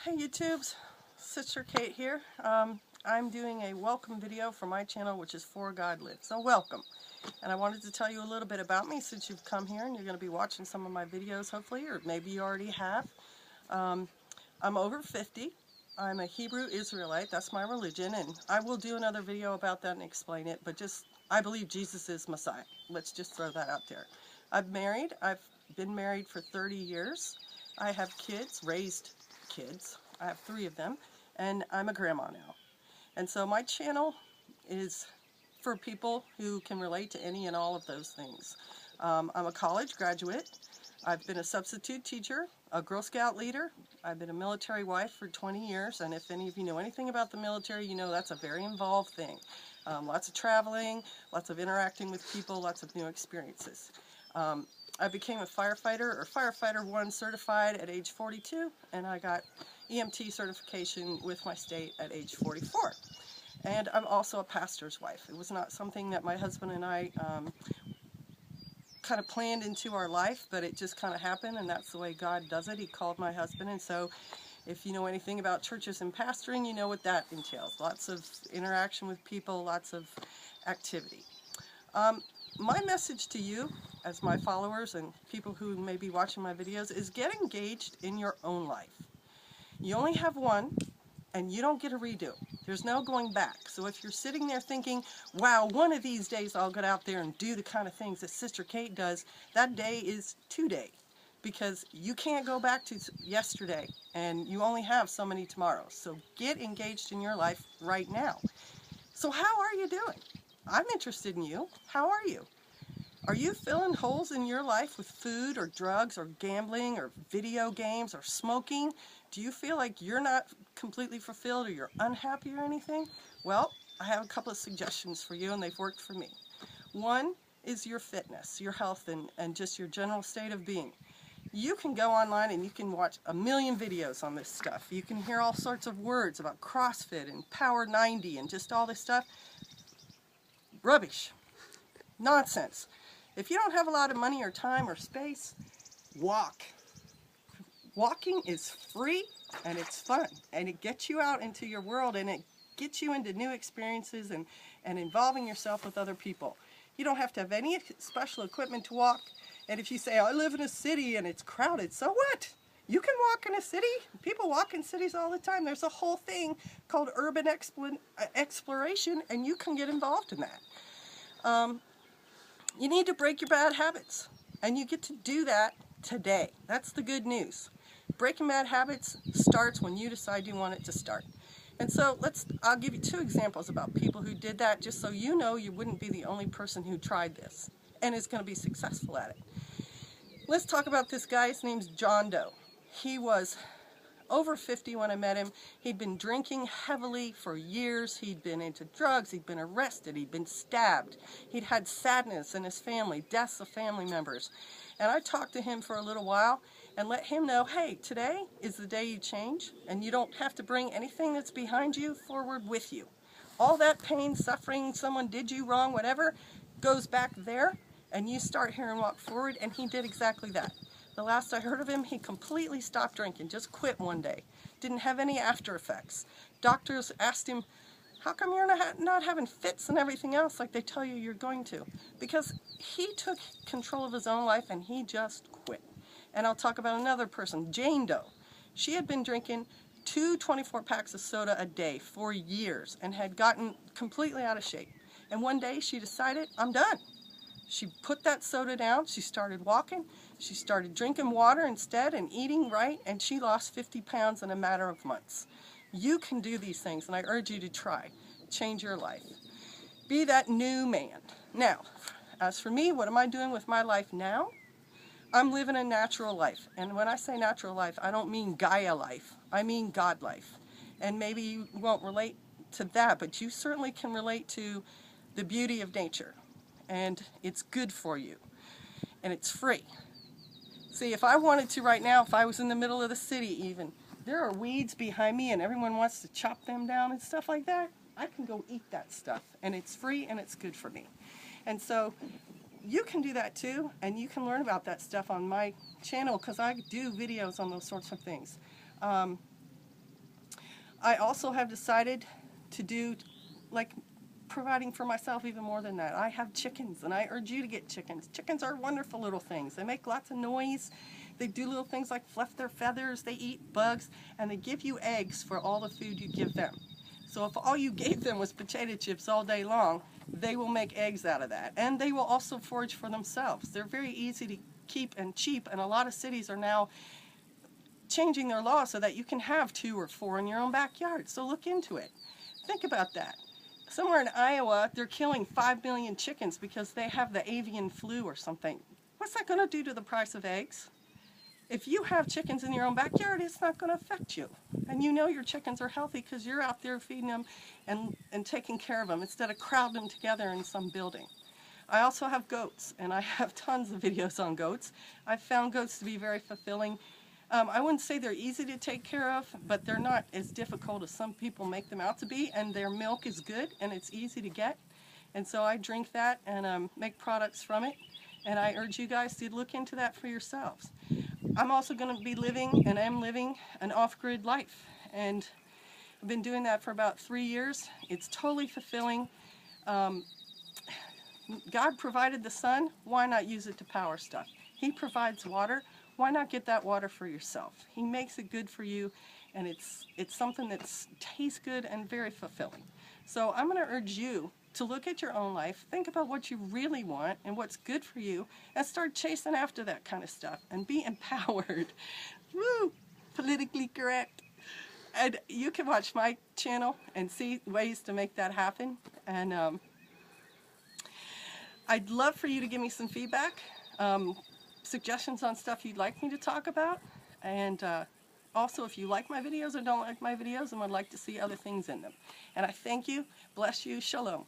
Hey YouTubes, Sister Kate here. I'm doing a welcome video for my channel, which is For God Lives. So welcome. And I wanted to tell you a little bit about me since you've come here and you're going to be watching some of my videos hopefully, or maybe you already have. I'm over 50. I'm a Hebrew Israelite. That's my religion, and I will do another video about that and explain it, but I believe Jesus is Messiah. Let's just throw that out there. I've been married for 30 years. I have kids, raised kids. I have 3 of them, and I'm a grandma now. And so my channel is for people who can relate to any and all of those things. I'm a college graduate. I've been a substitute teacher, a Girl Scout leader. I've been a military wife for 20 years, and if any of you know anything about the military, you know that's a very involved thing. Lots of traveling, lots of interacting with people, lots of new experiences. I became a firefighter, or Firefighter 1 certified at age 42, and I got EMT certification with my state at age 44. And I'm also a pastor's wife. It was not something that my husband and I kind of planned into our life, but it just kind of happened, and that's the way God does it. He called my husband, and so if you know anything about churches and pastoring, you know what that entails. Lots of interaction with people, lots of activity. My message to you, as my followers and people who may be watching my videos, is get engaged in your own life. You only have one, and you don't get a redo. There's no going back. So if you're sitting there thinking, wow, one of these days I'll get out there and do the kind of things that Sister Kate does, that day is today. Because you can't go back to yesterday, and you only have so many tomorrows. So get engaged in your life right now. So how are you doing? I'm interested in you. How are you? Are you filling holes in your life with food or drugs or gambling or video games or smoking? Do you feel like you're not completely fulfilled or you're unhappy or anything? Well, I have a couple of suggestions for you, and they've worked for me. One is your fitness, your health, and just your general state of being. You can go online and you can watch a million videos on this stuff. You can hear all sorts of words about CrossFit and Power 90 and just all this stuff. Rubbish. Nonsense. If you don't have a lot of money or time or space, walk. Walking is free and it's fun, and it gets you out into your world, and it gets you into new experiences and involving yourself with other people. You don't have to have any special equipment to walk, and if you say, I live in a city and it's crowded, so what? You can walk in a city. People walk in cities all the time. There's a whole thing called urban exploration, and you can get involved in that. You need to break your bad habits, and you get to do that today. That's the good news. Breaking bad habits starts when you decide you want it to start. And so I'll give you 2 examples about people who did that, just so you know you wouldn't be the only person who tried this and is going to be successful at it. Let's talk about this guy. His name's John Doe. He was over 50 when I met him. He'd been drinking heavily for years. He'd been into drugs. He'd been arrested. He'd been stabbed. He'd had sadness in his family, deaths of family members. And I talked to him for a little while and let him know, hey, today is the day you change, and you don't have to bring anything that's behind you forward with you. All that pain, suffering, someone did you wrong, whatever, goes back there, and you start here and walk forward, and he did exactly that. The last I heard of him, he completely stopped drinking, just quit one day. Didn't have any after effects. Doctors asked him, how come you're not having fits and everything else like they tell you you're going to? Because he took control of his own life and he just quit. And I'll talk about another person, Jane Doe. She had been drinking 2 24-packs of soda a day for years and had gotten completely out of shape. And one day she decided, I'm done. She put that soda down, she started walking, she started drinking water instead and eating right, and she lost 50 pounds in a matter of months. You can do these things, and I urge you to try. Change your life. Be that new man. Now, as for me, what am I doing with my life now? I'm living a natural life, and when I say natural life, I don't mean Gaia life. I mean God life. And maybe you won't relate to that, but you certainly can relate to the beauty of nature. And it's good for you, and it's free. See, if I wanted to right now, if I was in the middle of the city even, there are weeds behind me and everyone wants to chop them down and stuff like that, I can go eat that stuff, and it's free and it's good for me. And so you can do that too, and you can learn about that stuff on my channel, because I do videos on those sorts of things. I also have decided to do, like, providing for myself even more than that. I have chickens, and I urge you to get chickens. Chickens are wonderful little things. They make lots of noise. They do little things like fluff their feathers. They eat bugs, and they give you eggs for all the food you give them. So if all you gave them was potato chips all day long, they will make eggs out of that. And they will also forage for themselves. They're very easy to keep and cheap, and a lot of cities are now changing their laws so that you can have 2 or 4 in your own backyard. So look into it. Think about that. Somewhere in Iowa, they're killing 5 million chickens because they have the avian flu or something. What's that going to do to the price of eggs? If you have chickens in your own backyard, it's not going to affect you. And you know your chickens are healthy because you're out there feeding them and taking care of them instead of crowding them together in some building. I also have goats, and I have tons of videos on goats. I've found goats to be very fulfilling. I wouldn't say they're easy to take care of, but they're not as difficult as some people make them out to be, and their milk is good and it's easy to get. And so I drink that and make products from it, and I urge you guys to look into that for yourselves. I'm also going to be living, and am living, an off-grid life, and I've been doing that for about 3 years. It's totally fulfilling. God provided the sun, why not use it to power stuff? He provides water, why not get that water for yourself? He makes it good for you, and it's something that tastes good and very fulfilling. So I'm going to urge you to look at your own life, think about what you really want and what's good for you, and start chasing after that kind of stuff and be empowered. Woo! Politically correct. And you can watch my channel and see ways to make that happen. And I'd love for you to give me some feedback, suggestions on stuff you'd like me to talk about, and also if you like my videos or don't like my videos and would like to see other things in them. And I thank you, bless you, shalom.